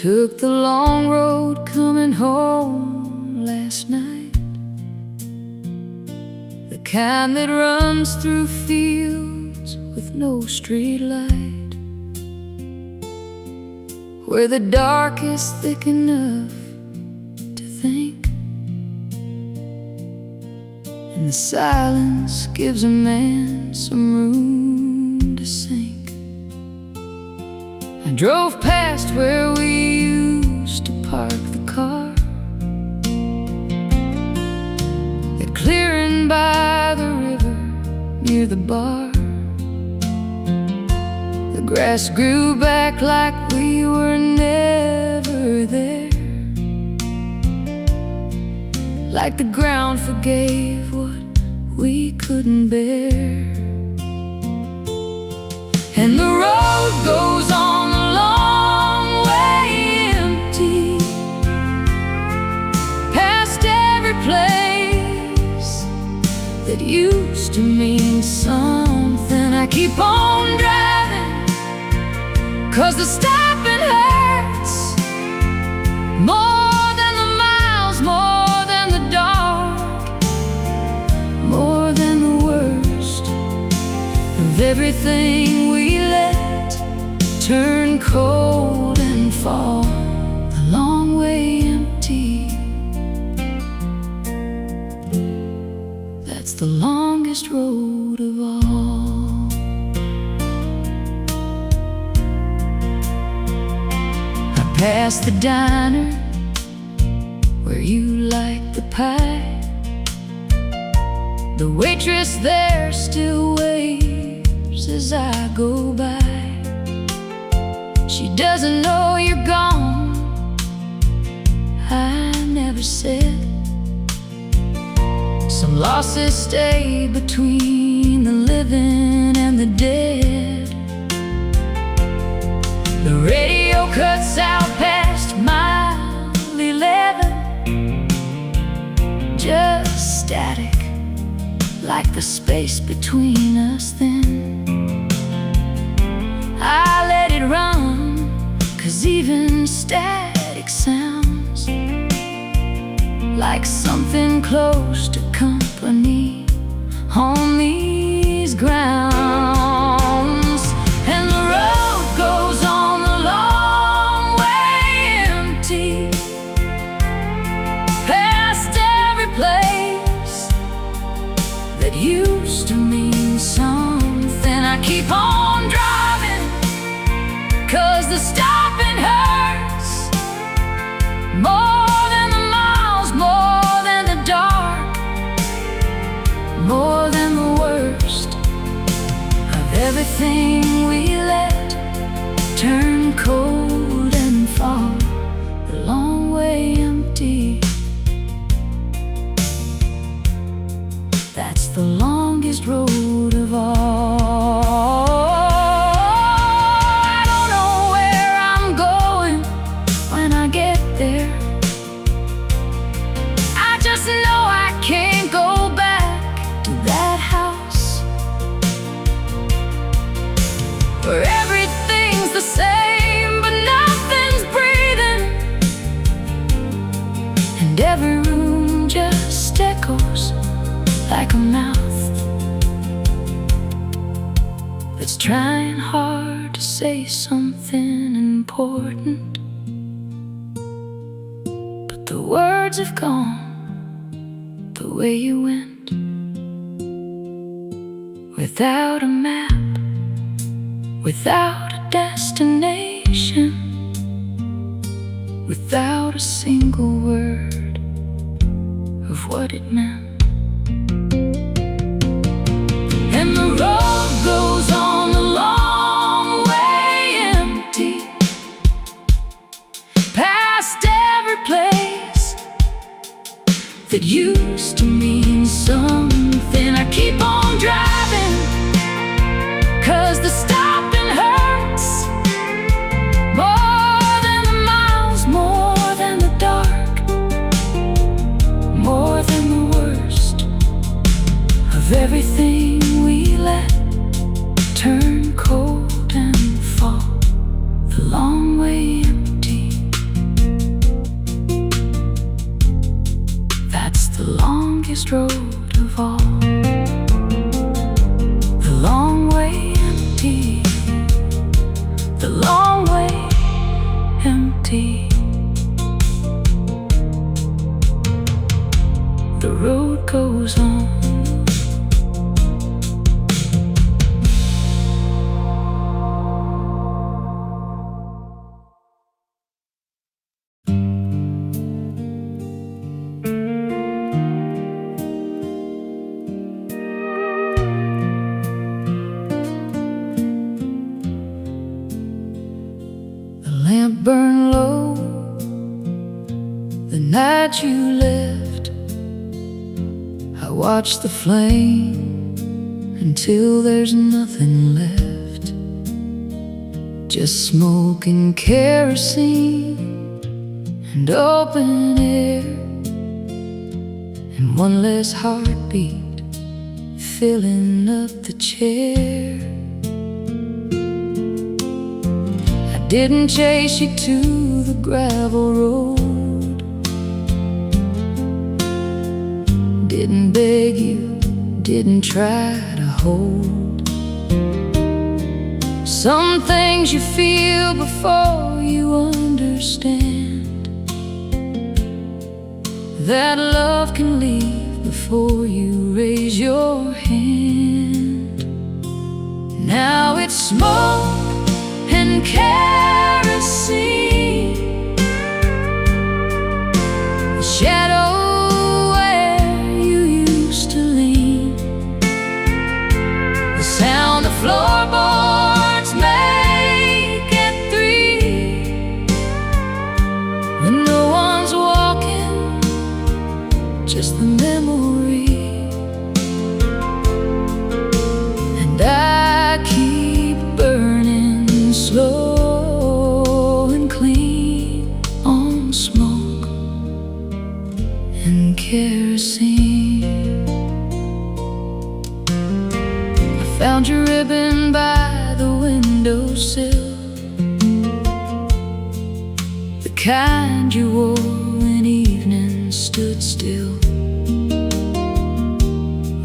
took the long road coming home last night, the kind that runs through fields with no street light, where the dark is thick enough to think, and the silence gives a man some room to sink. I drove past where we used to park the car, that clearing by the river near the bar. The grass grew back like we were never there, like the ground forgave what we couldn't bear. And the road goes on a long way empty, past every place that used to mean something. I keep on driving, 'cause the stopping hurts more than the miles, more than the dark, more than the worst of everything we let turn cold and fall. The long way empty, that's the longest road of all. I passed the diner where you like the pie. The waitress there still waves as I go by. She doesn't know you're gone, I never said. Some losses stay between the living and the dead. The radio cuts out past mile 11, just static, like the space between us then. I let it run, 'cause even static sounds like something close to company on these grounds. And the road goes on the long way empty, past every place that used to mean something. I keep on driving, 'cause the stopping hurts more than the miles, more than the dark, more than the worst of everything we let turn cold and fall. The long way empty, that's the longest road of all. I don't know where I'm going when I get there. I just know I can't go back to that house where everything's the same but nothing's breathing, and every room just echoes like a mouth that's trying hard to say something important, but the words have gone the way you went, without a map, without a destination, without a single word of what it meant. And the road goes on a long way empty, past every place that used to mean something. I keep on driving, 'cause the stopping hurts more than the miles, more than the dark, more than the worst of everything we let turn cold and fall. The long way empty. longest road of all, the long way empty, the long way empty. The road goes on. The lamp burned low the night you left. I watch the flame until there's nothing left, just smoke and kerosene and open air, and one less heartbeat filling up the chair. I didn't chase you to the gravel road, didn't beg you, didn't try to hold. Some things you feel before you understand, that love can leave before you raise your hand. Now it's smoke and kerosene, the shadow sound the floorboards make at 3, when no one's walking, just the memory. And I keep burning slow and clean on smoke and kerosene. Found your ribbon by the windowsill, the kind you wore when evening stood still,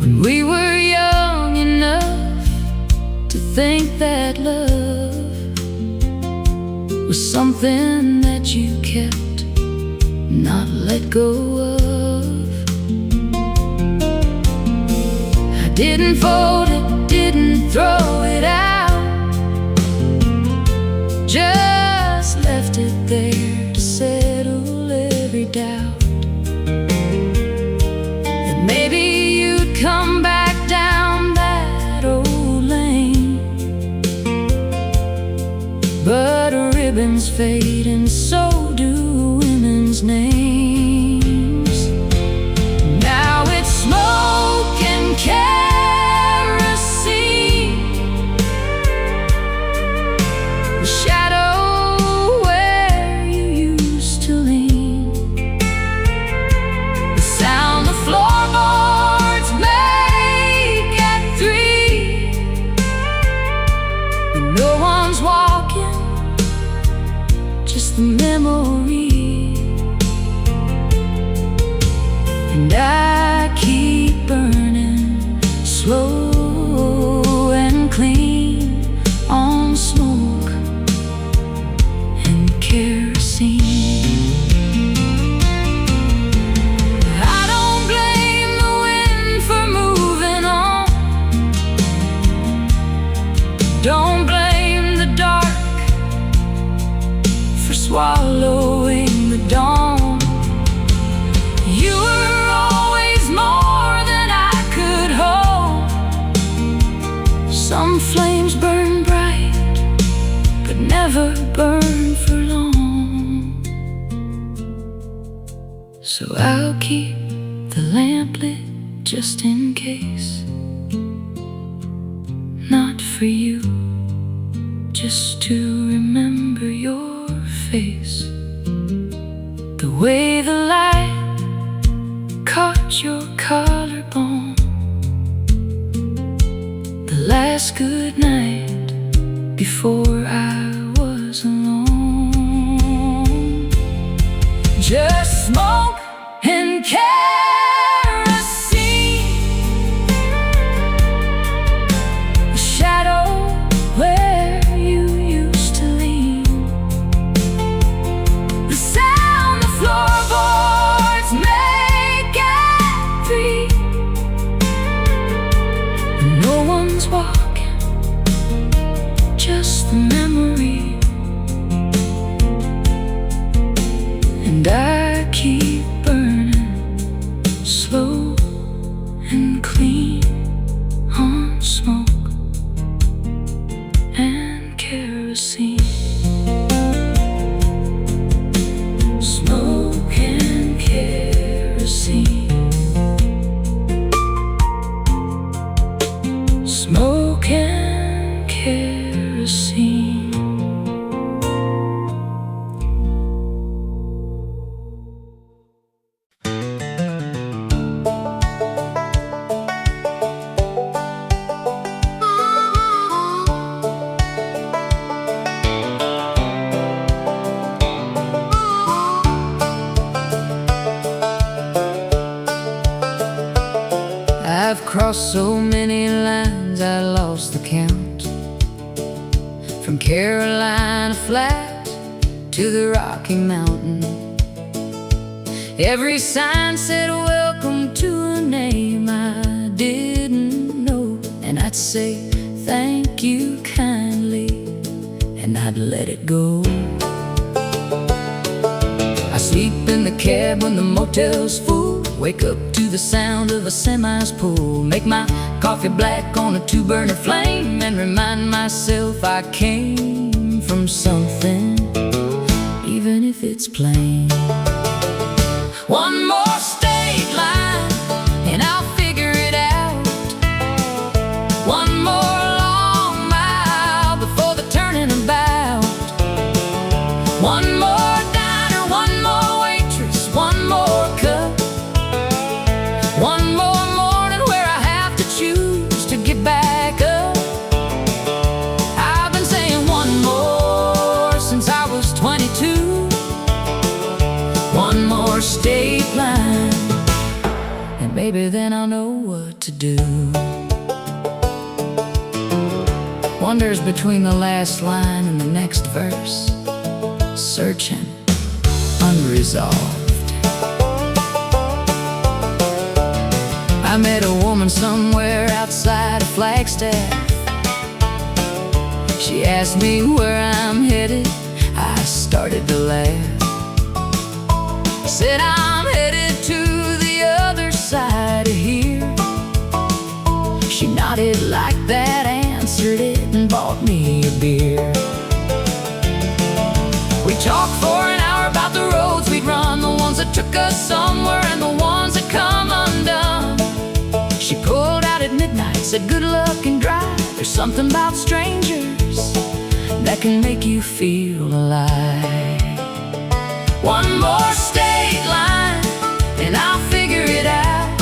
when we were young enough to think that love was something that you kept, not let go of. I didn't fold it, didn't throw it out, just left it there to settle every doubt, that maybe you'd come back down that old lane. But ribbons fade and so do women's names. Now it's smoke and shadow where you used to lean, the sound the floorboards make at 3, when no one's walking, just the memory. And I keep burning slow and clean on smoke and kerosene. I don't blame the wind for moving on, don't blame the dark for swallowing the dawn. You were always more than I could hold. Some flames burn bright, but never burn for long. So I'll keep the lamp lit just in case, not for you, just to remember your face. The way the light caught your collarbone, the last good night before I was alone. Just smoke and kerosene. crossed so many lines I lost the count. From Carolina flat to the Rocky Mountain, every sign said welcome to a name I didn't know. And I'd say thank you kindly, and I'd let it go. I sleep in the cab when the motel's full, wake up to the sound of a semi's pull, make my coffee black on a two-burner flame, and remind myself I came from something, even if it's plain. One more state line and I'll figure it out. One more long mile before the turning about. One more diner, one more waitress, one more cup. One more morning where I have to choose to get back up. I've been saying one more since I was 22. One more state line, and maybe then I'll know what to do. Wanders between the last line and the next verse, searching, unresolved. I met a woman somewhere outside of Flagstaff. She asked me where I'm headed. I started to laugh. Said I'm headed to the other side of here. She nodded like that, answered it, and bought me a beer. We talked for an hour about the roads we'd run, the ones that took us somewhere and the ones that come undone. She pulled out at midnight, said good luck and drive. There's something about strangers that can make you feel alive. One more state line and I'll figure it out.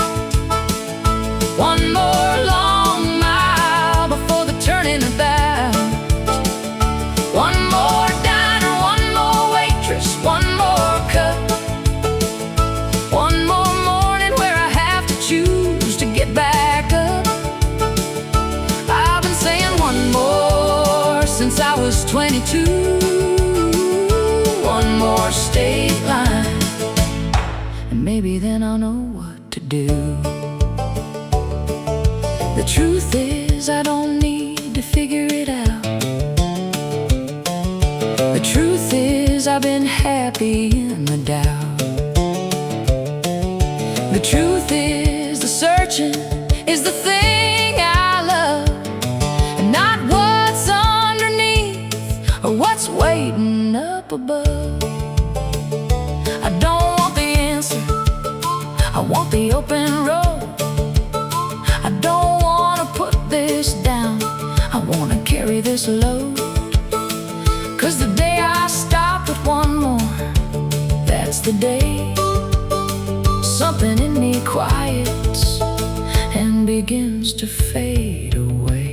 One more long mile before the turning about. One more diner, one more waitress, one more cup. One more morning where I have to choose to get back up. I've been saying one more since I was 22. One more state line, and maybe then I'll know what to do. The truth is I don't need to figure it out. The truth is I've been happy in the doubt. The truth is the searching is the thing I love, and not what's underneath or what's waiting up above. I don't want the answer, I want the open road. I don't want to put this down, I want to carry this load. 'Cause the day I stop at one more, that's the day something in me quiets and begins to fade away.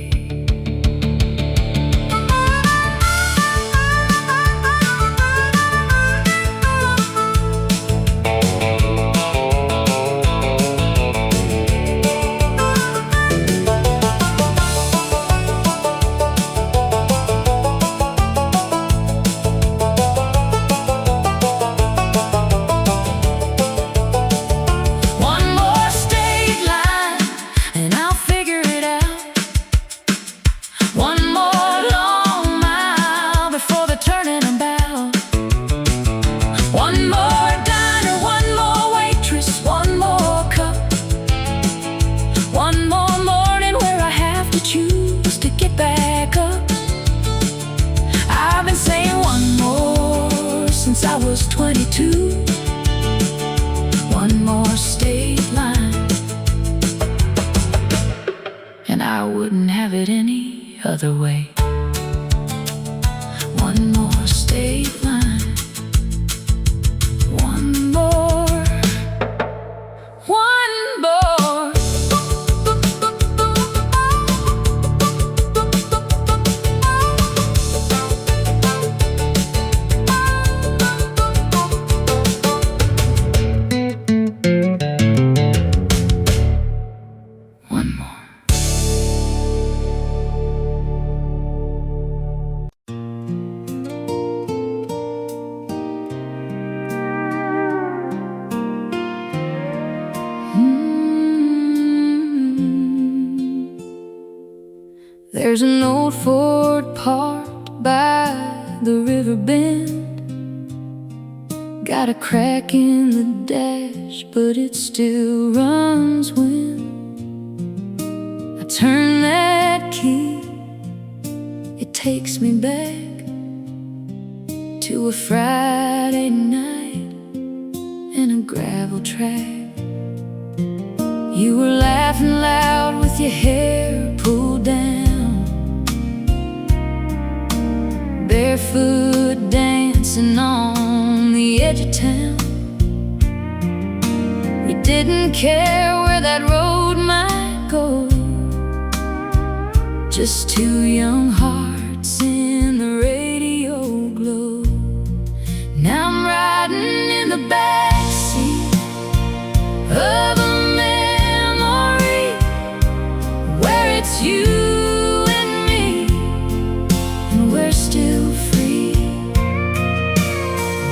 I was 22. One more state line, and I wouldn't have it any other way. One more state line. One more. One more. One more. There's an old Ford parked by the river bend. Got a crack in the dash, but it still runs when I turn that key. It takes me back to a Friday night and a gravel track. You were laughing loud with your hair pulled down, barefoot dancing on the edge of town. We didn't care where that road might go, just two young hearts in the radio glow. Now I'm riding in the backseat of a memory where it's you and me, and we're still free.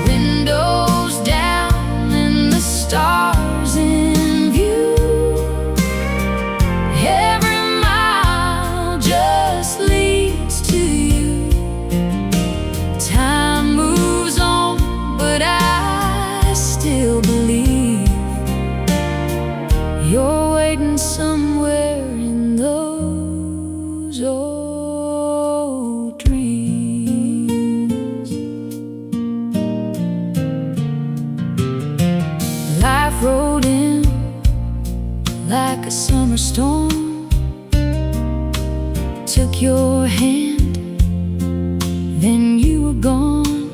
Windows down and the stars in view. Every mile just leads to you. Time moves on, but I still believe you're waiting somewhere in those old dreams. Life rolled in like a summer storm, took your hand, then you were gone.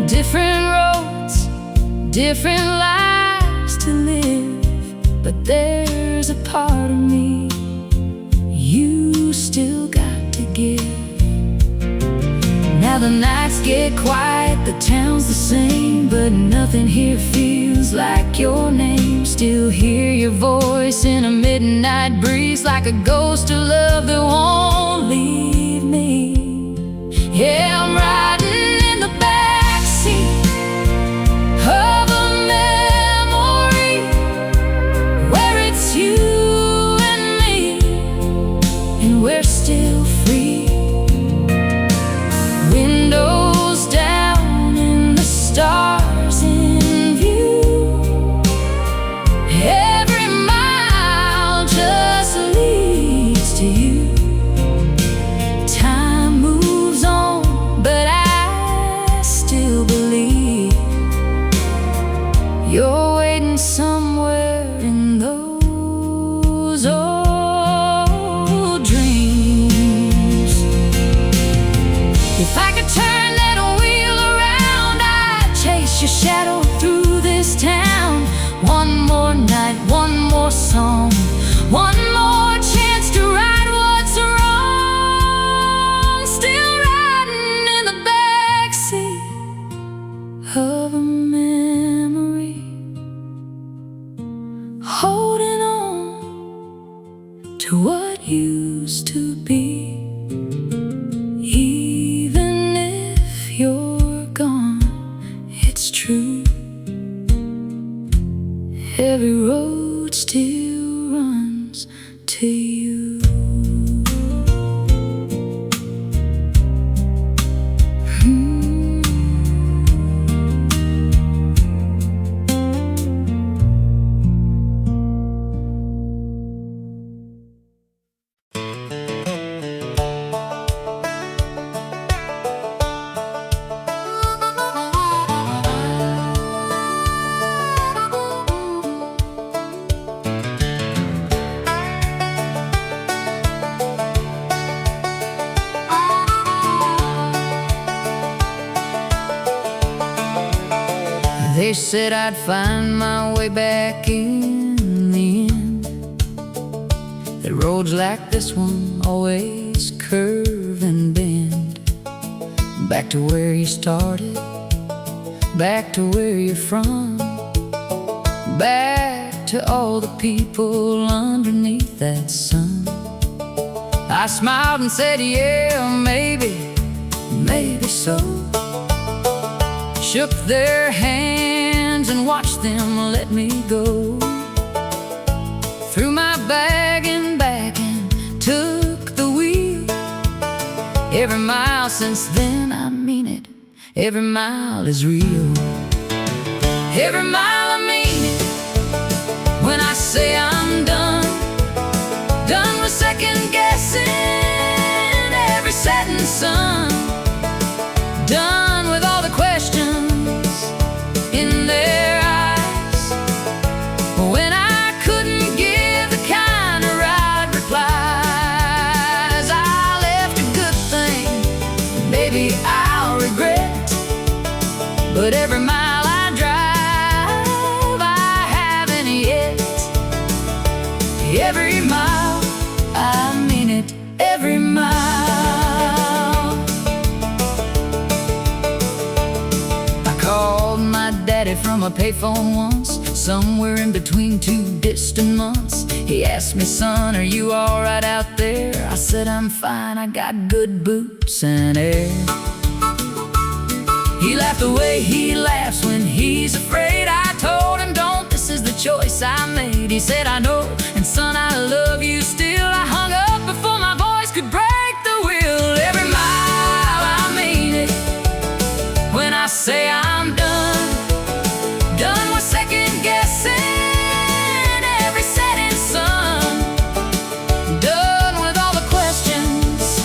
Different roads, different lives to live, but there's a part of me you still got to give. Now the nights get quiet, the town's the same, but nothing here feels like your name. Still hear your voice in a midnight breeze, like a ghost of love that won't leave me. Yeah, I'm riding in the backseat of a memory where it's you and me, and we're still free. Windows down and the stars in view. Every mile just leads to you. Time moves on, but I still believe you're waiting somewhere in those old dreams. If I could turn that wheel around, I'd chase your shadow through this town. One more night, one more song, one more chance to right what's wrong. Still riding in the backseat of a memory, holding on to what used to be. Even if you're gone, it's true. Every road still runs to you. They said I'd find my way back in the end, that roads like this one always curve and bend. Back to where you started, back to where you're from, back to all the people underneath that sun. I smiled and said, yeah, maybe, maybe so. Shook their hands and watched them let me go. Threw my bag and back and took Every mile since then, I mean it, every mile is real. Every mile I mean it, when I say I'm done. Done with second guessing every setting sun. Done with all the questions in their eyes, when I couldn't give the kind of right replies. I left a good thing, maybe I'll regret, but every mile I drive, I haven't yet. Every mile, I mean it, every mile. I called my daddy from a payphone once, somewhere in between two distant months. He asked me, son, are you all right out there? I said, I'm fine, I got good boots and air. He laughed the way he laughs when he's afraid. I told him, don't, this is the choice I made. He said, I know, and son, I love you still. I hung up before my voice could break the wheel. Every mile, I mean it, when I say I'm done. Done with second guessing every setting sun. Done with all the questions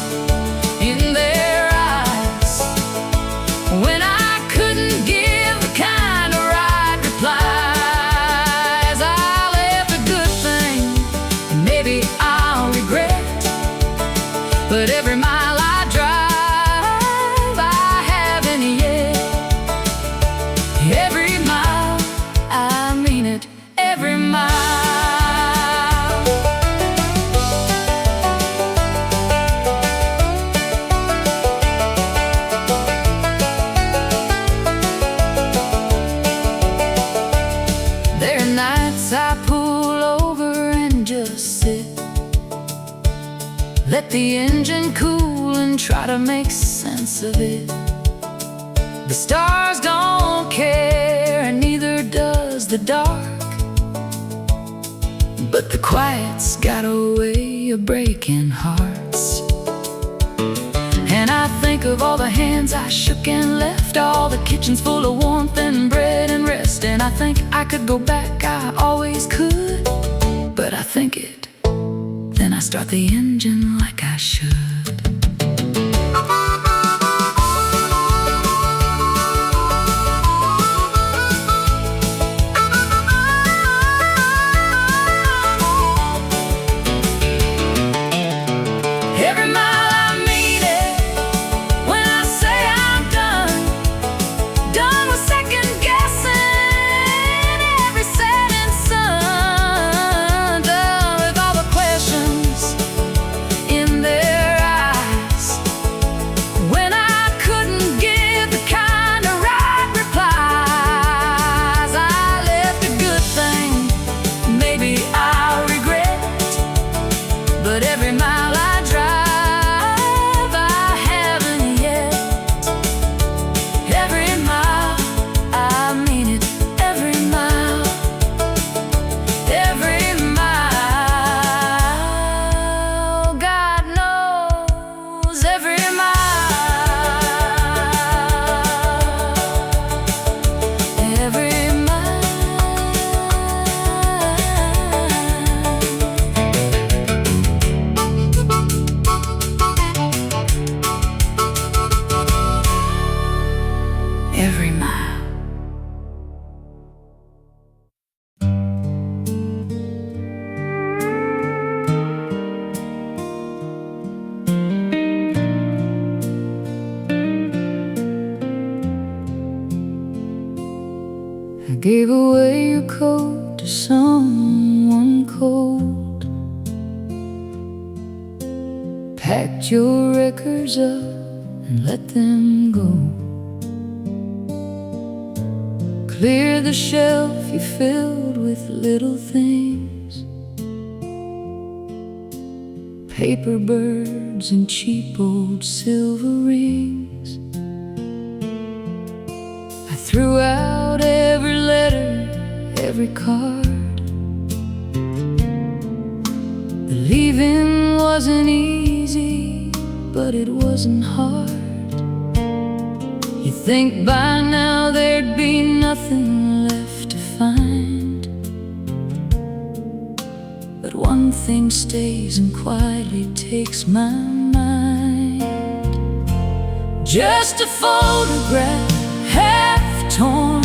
in their eyes, when I couldn't give the kind of right replies. I left a good thing, maybe I'll regret, but every mile I drive, I haven't yet. Every mile, I mean it, every mile. There are nights I pull over and just sit, let the engine cool and try to make sense of it. The stars don't care, and neither does the dark, but the quiet's got a way of breaking hearts. And I think of all the hands I shook and left, all the kitchens full of warmth and bread and rest. And I think I could go back, I always could, but I think it, then I start the engine like I should. Every mile, I mean it, when I say I'm done. Done with second guessing every setting sun. Done with all the questions in their eyes, when I couldn't give the kind of right replies. I left a good thing, maybe I'll regret, but every mile I drive, I haven't yet. Every mile, I mean it, every mile. Every mile, God knows, every mile. Every mile. Every mile. I gave away your coat to someone cold, packed your records up and let them go. Clear the shelf you filled with little things, paper birds and cheap old silver rings. I threw out every letter, every card. The leaving wasn't easy, but it wasn't hard. You think by now there'd be nothing left to find, but one thing stays and quietly takes my mind. Just a photograph, half torn,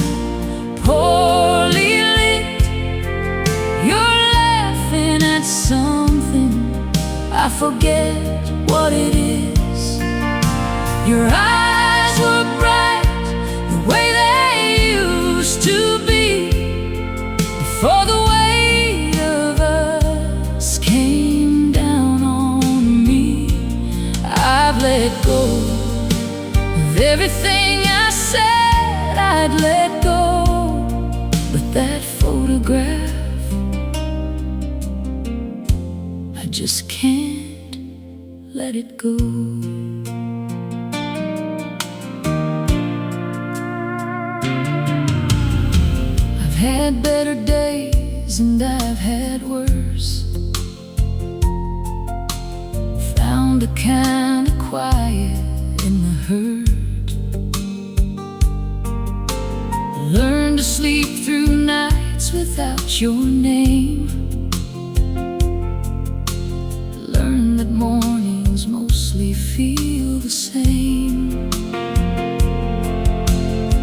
poorly lit. You're laughing at something, I forget what it is. Your eyes were bright, the way they used to be, before the weight of us came down on me. I've let go of everything I said I'd let go, but that photograph, I just can't let it go. I've had better days and I've had worse. Found a kind of quiet in the hurt. Learned to sleep through nights without your name. Learned that mornings mostly feel the same.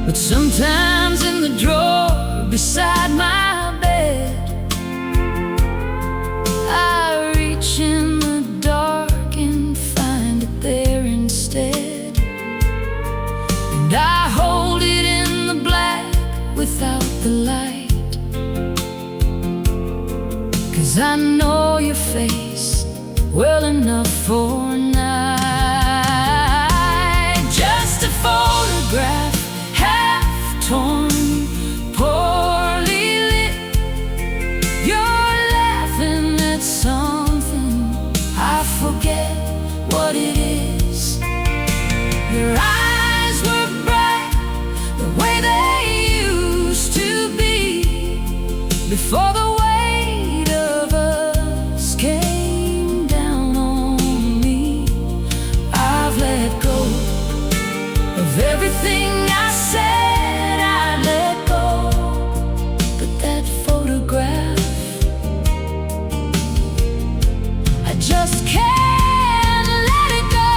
But sometimes in the drawer beside my bed, I reach in the dark and find it there instead. And I hold it in the black without the light, 'cause I know your face well enough for a night. Just a photograph, half torn, poorly lit. You're laughing at something, I forget what it is. Your eyes were bright, the way they used to be, before the weight of us came down on me. I've let go of everything I said I'd let go, but that photograph, I just can't let it go.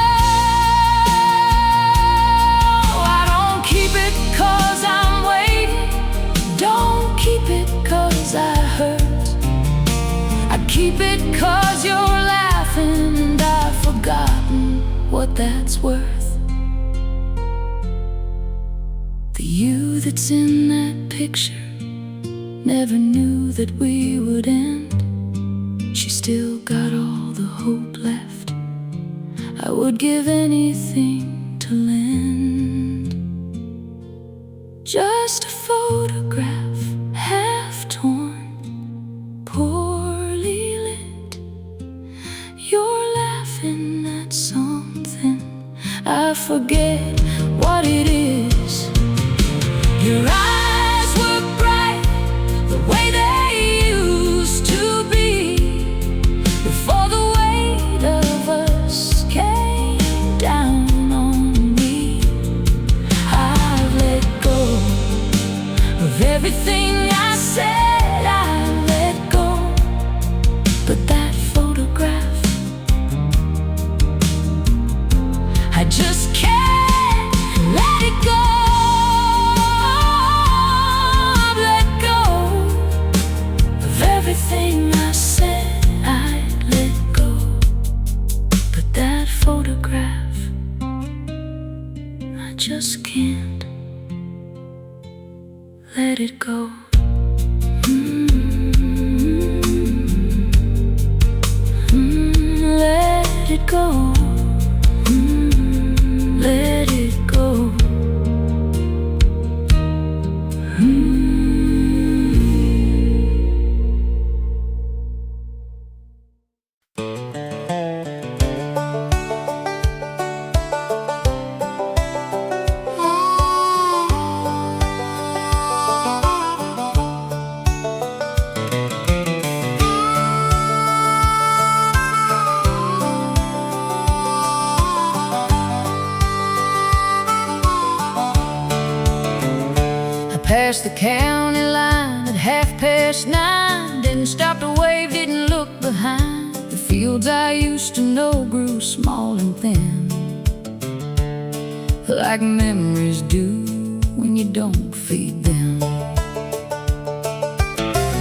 I don't keep it 'cause I'm waiting, don't keep it 'cause I hurt. I keep it 'cause you're laughing and I've forgotten what that's worth. The you that's in that picture never knew that we would end. She still got all the hope left, I would give anything to lend. Just a photograph, half torn, poorly lit. You're laughing at something, I forget what it is. Your eyes were bright, the way they used to be, before the weight of us came down on me. I've let go of everything I said I'd let go, but that photograph, I just can't let it go. I've let go of everything I said I'd let go, but that photograph, I just can't let it go. Let it go. Let it go. county line at 9:30. Didn't stop to wave, didn't look behind. The fields I used to know grew small and thin, like memories do when you don't feed them.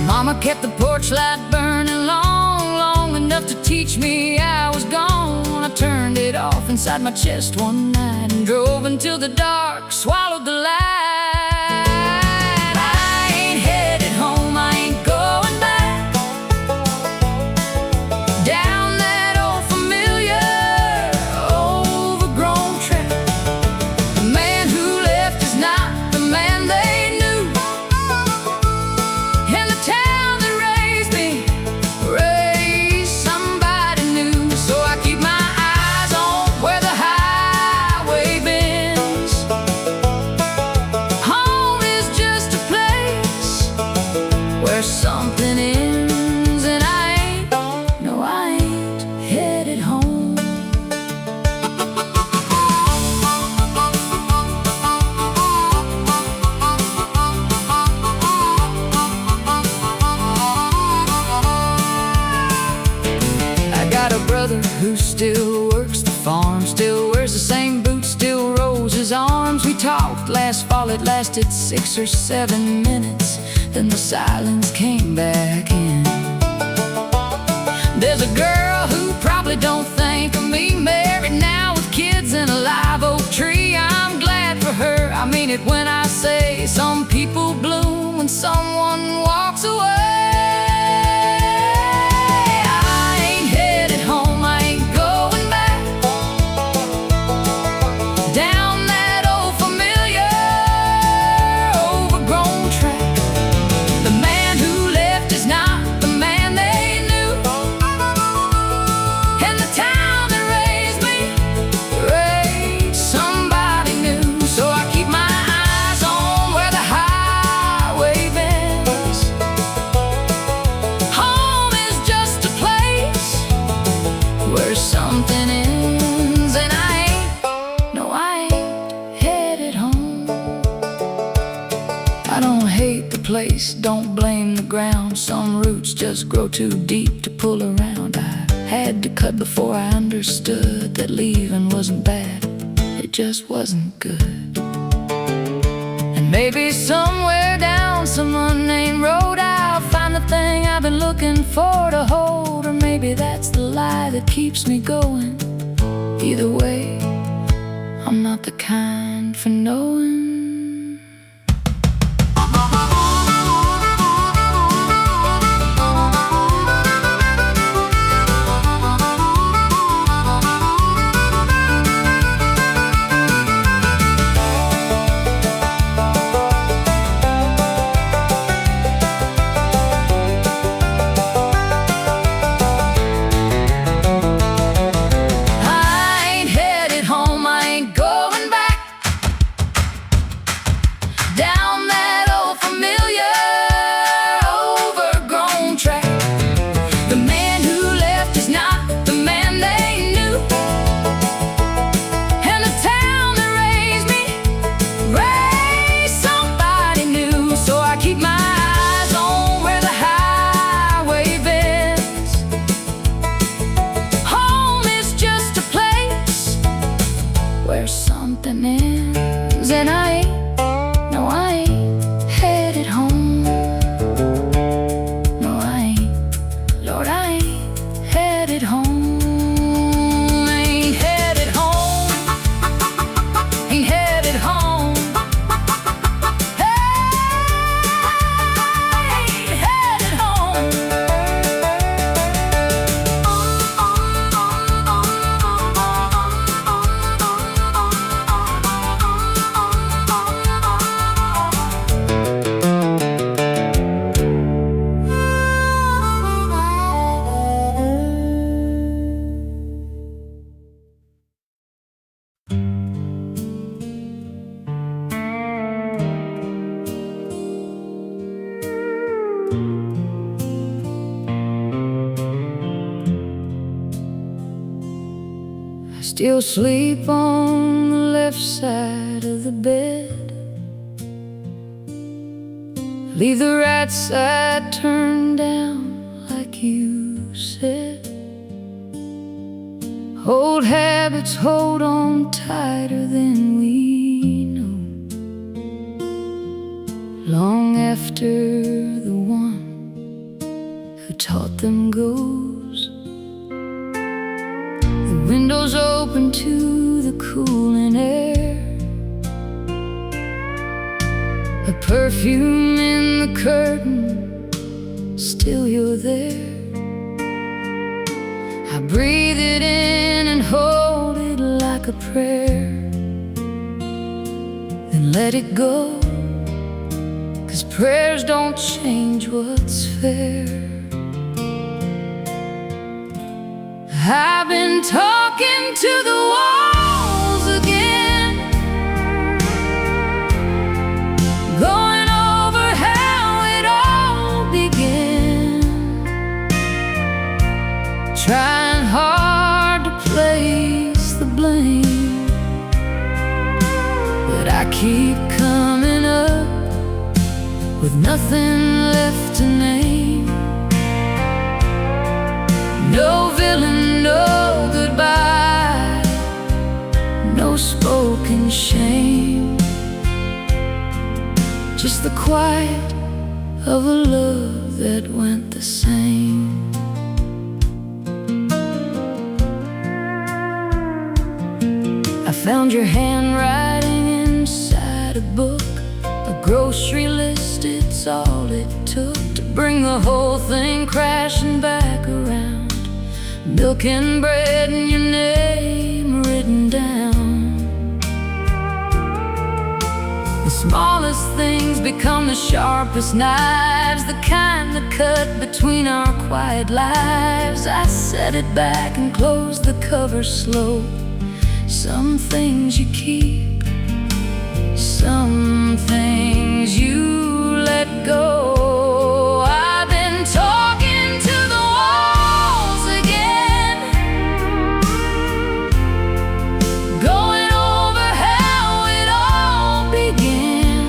Mama kept the porch light burning long enough to teach me I was gone. I turned it off inside my chest one night and drove until the dark swallowed the light. I ain't headed home, I ain't going back down that old familiar, overgrown track. The man who left is not the man they knew, and the town that raised me raised somebody new. So I keep my eyes on where the highway bends. Home is just a place where something ends, and I ain't, no, I ain't headed home. I got a brother who still works the farm, still wears the same boots, still rolls his arms. We talked last fall, it lasted 6 or 7 minutes, then the silence came back in. There's a girl who probably don't think of me, married now with kids in a live oak tree. I'm glad for her, I mean it when I say some people bloom when someone walks away. I ain't headed home, I ain't going back down that old familiar, overgrown track. The man who left is not the man they knew, and the town that raised me raised somebody new. So I keep my eyes on where the highway bends. Home is just a place where something ends, and I ain't, no, I ain't headed home. I don't hate the place, don't blame the ground. Some roots just grow too deep to pull around. I had to cut before I understood that leaving wasn't bad, it just wasn't good. And maybe somewhere down some unnamed road I'll find the thing I've been looking for to hold, or maybe that's the lie that keeps me going. Either way, I'm not the kind for knowing. I ain't headed home, I ain't going back down that old familiar, overgrown track. The man who left is not the man they knew, and the town that raised me raised somebody new. So I keep my eyes on where the highway bends. Home is just a place where something ends, and I ain't, no, I ain't headed home. No, I ain't, Lord, I ain't headed home. Ain't headed home, ain't headed home. Hey, ain't headed home. Still sleep on the left side of the bed. Leave the right side turned down like you said. Old habits hold on tighter than we know. Long after the one who taught them goes, the window's open to the cooling air. A perfume in the curtain, still you're there. I breathe it in and hold it like a prayer, then let it go, 'cause prayers don't change what's fair. I've been talking to the walls again, going over how it all began, trying hard to place the blame, but I keep coming up with nothing left to name. No villain, no goodbye, no spoken shame, just the quiet of a love that went the same. I found your handwriting inside a book, a grocery list, it's all it took to bring the whole thing crashing back around. Milk and bread and your name written down. The smallest things become the sharpest knives, the kind that cut between our quiet lives. I set it back and close the cover slow. Some things you keep, some things you let go. I've been talking to the walls again, going over how it all began,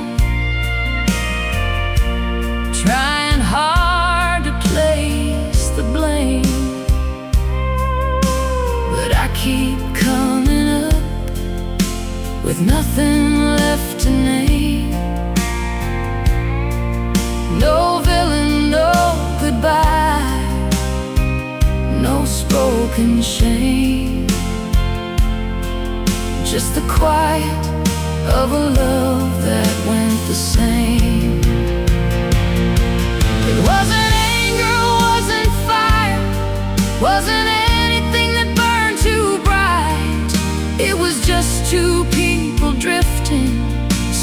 trying hard to place the blame, but I keep coming up with nothing left to name. No villain, no goodbye, no spoken shame, just the quiet of a love that went the same. It wasn't anger, wasn't fire, wasn't anything that burned too bright. It was just two people drifting,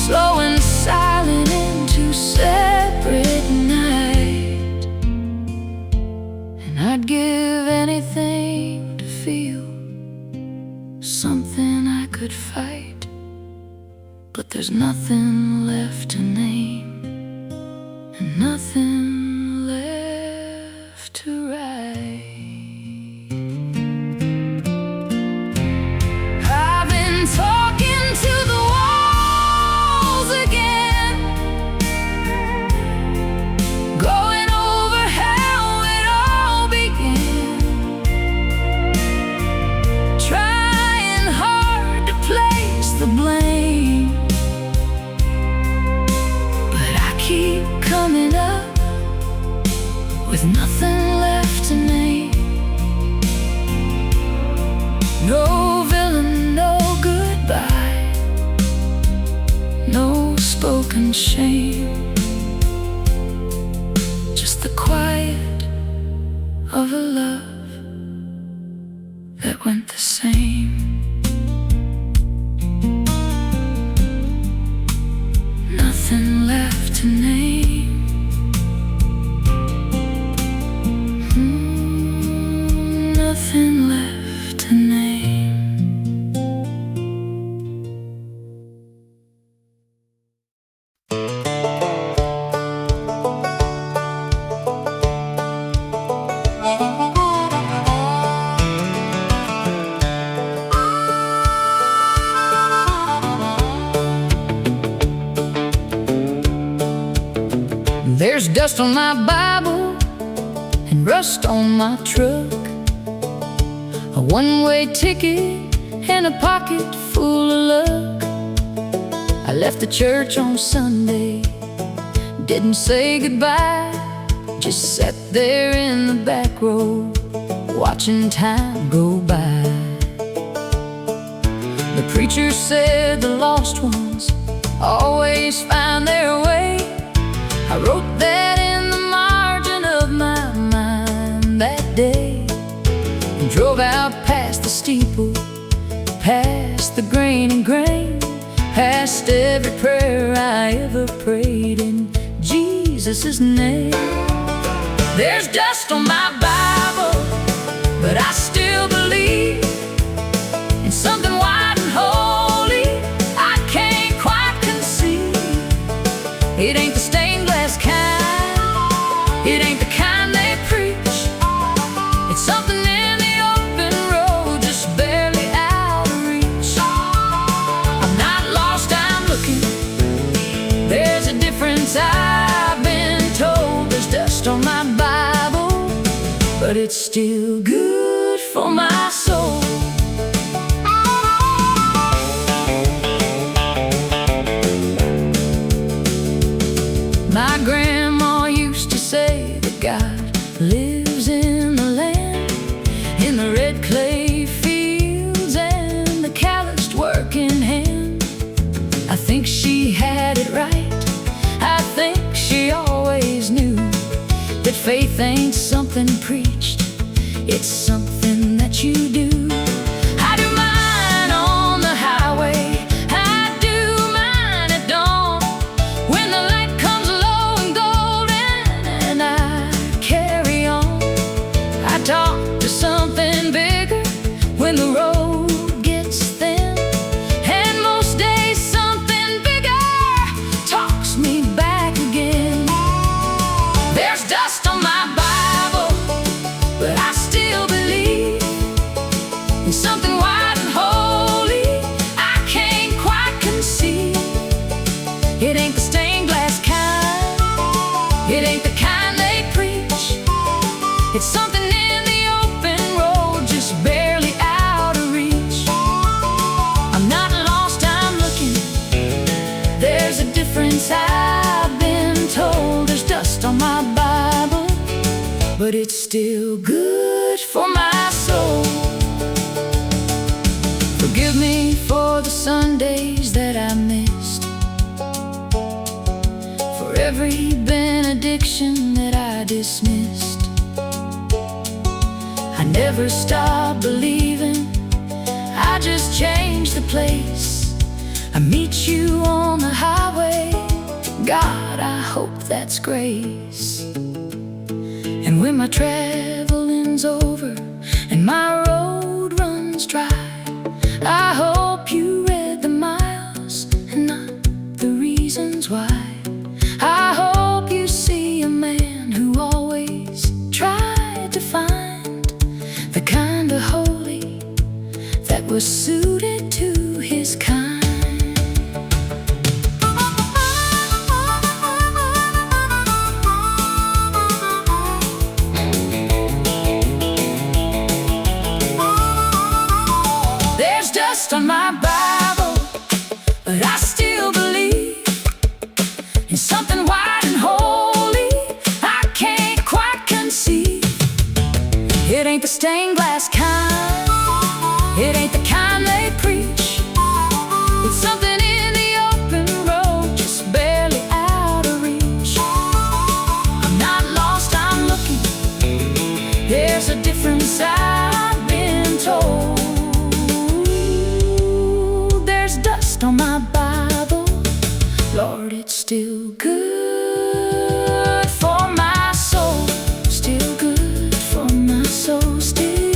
slow and silent into separate night. And I'd give anything to feel something I could fight, but there's nothing left to name and nothing left to write. Talking to the walls again, going over how it all began, trying hard to place the blame, but I keep coming up with nothing left to name. No villain, no goodbye, no spoken shame, just the quiet of a love that went the same. Nothing left to name. Nothing left to name. dust on my Bible and rust on my truck, a one-way ticket and a pocket full of luck. I left the church on Sunday, didn't say goodbye, just sat there in the back row, watching time go by. The preacher said the lost ones always find their way. I wrote that in the margin of my mind that day, and drove out past the steeple, past the grain and grain, past every prayer I ever prayed in Jesus' name. There's dust on my Bible, but I still believe in something wide and holy I can't quite conceive. It ain't the stained glass kind, it ain't the kind they preach. It's something in the open road, just barely out of reach. I'm not lost, I'm looking. There's a difference, I've been told. There's dust on my Bible, but it's still good for my soul. My grandma used to say that God lives in the land, in the red clay fields and the calloused working hand. I think she had it right. I think she always knew that faith ain't something preached, it's something that you do. I do mine on the highway, I do mine at dawn, when the light comes low and golden and I carry on. I talk to something bigger when the road gets thin, and most days something bigger talks me back again. There's dust on my Bible, but I still believe in something wide and holy I can't quite conceive. It ain't the stained glass kind, it ain't the kind they preach. It's something in the open road, just barely out of reach. I'm not lost, I'm looking. There's a difference, I've been told. There's dust on my Bible, but it's still good for my soul. Forgive me for the Sundays that I missed, for every benediction that I dismissed. I never stopped believing, I just changed the place. I meet you on the highway, God, I hope that's grace. And when my traveling's over and my road runs dry, I hope you read the miles and not the reasons why. I hope you see a man who always tried to find the kind of holy that was suited to his kind. There's dust on my Bible, but I still believe in something wide and holy I can't quite conceive. It ain't the stained glass kind, it ain't the kind they preach. It's something in the open road, just barely out of reach. I'm not lost, I'm looking. There's a difference, I've been told. There's dust on my Bible, Lord, it's still good for my soul. Still good for my soul, still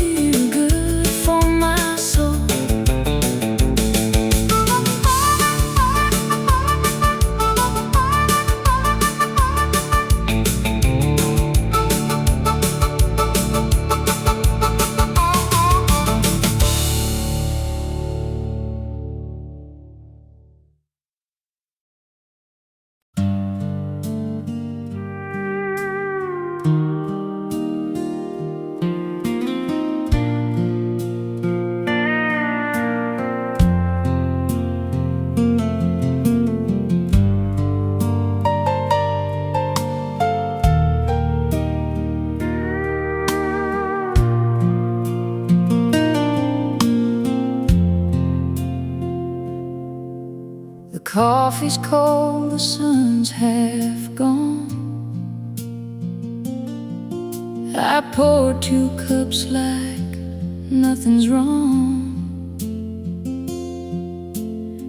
coffee's cold, the sun's half gone. I poured 2 cups like nothing's wrong.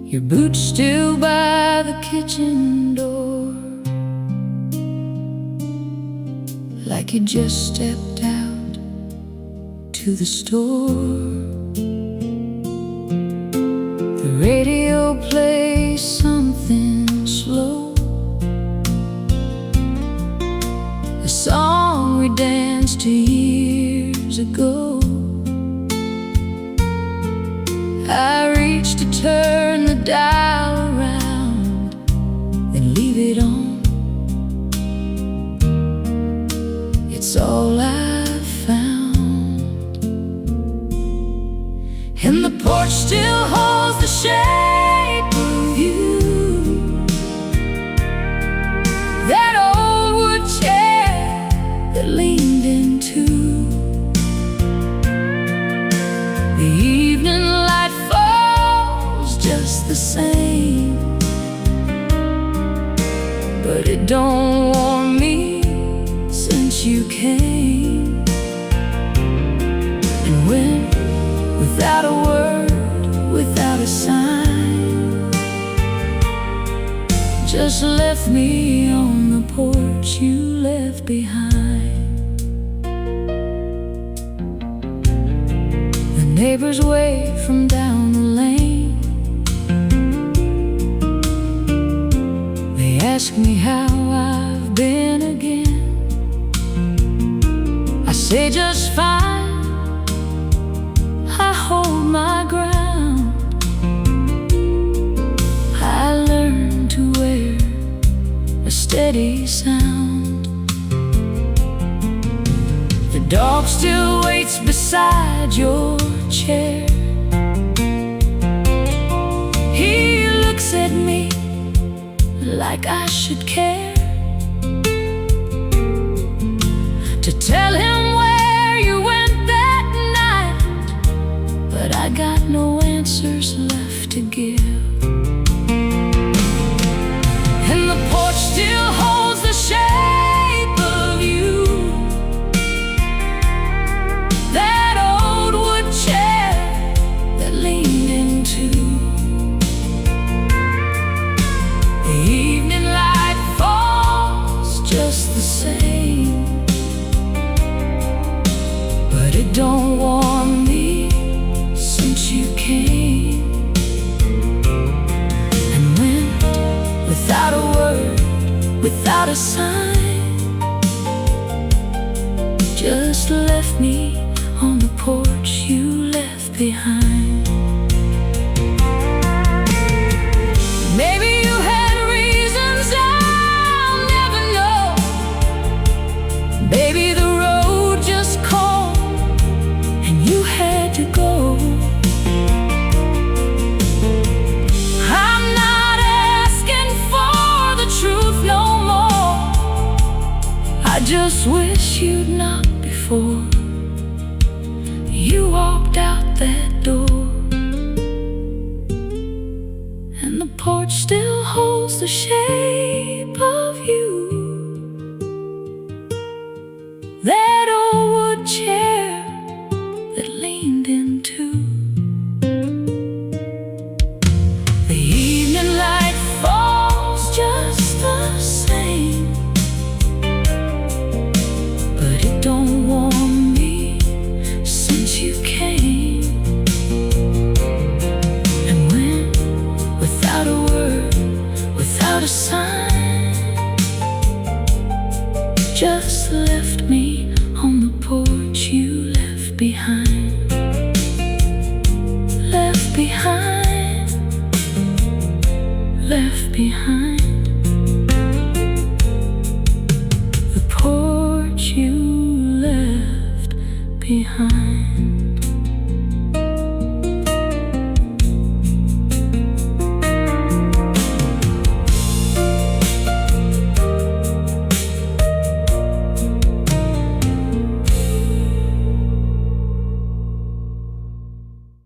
Your boots still by the kitchen door, like you just stepped out to the store. The radio plays something slow, a song we danced to years ago. I reach to turn the dial around, then leave it on. It's all I've found. And the porch still holds the shape of you, that old wood chair that leaned into. The evening light falls just the same, but it don't warm me since you came. And when, without a word, without a sign, just left me on the porch you left behind. The neighbors wave from down the lane. They ask me how I've been again. I say just fine, I hold my ground. I learned to wear a steady sound. The dog still waits beside your chair. He looks at me like I should care, to tell him where you went that night, but I got no answers left to give. And the porch still holds the shape of you, that old wood chair that leaned into. The evening light falls just the same, but it don't warm me since you came. And went without a word, without a sign, just left me on the porch you left behind. Maybe you had reasons I'll never know. Baby, the road just called and you had to go. I'm not asking for the truth no more. I just wish you'd knocked before you walked out that door. And the porch still holds the shape of you, that old wood chair that leaned into. The evening light falls just the same, but it don't warm me since you came. And when, without a word, without a sign, just left me on the porch you left behind. Left behind, left behind. The porch you left behind.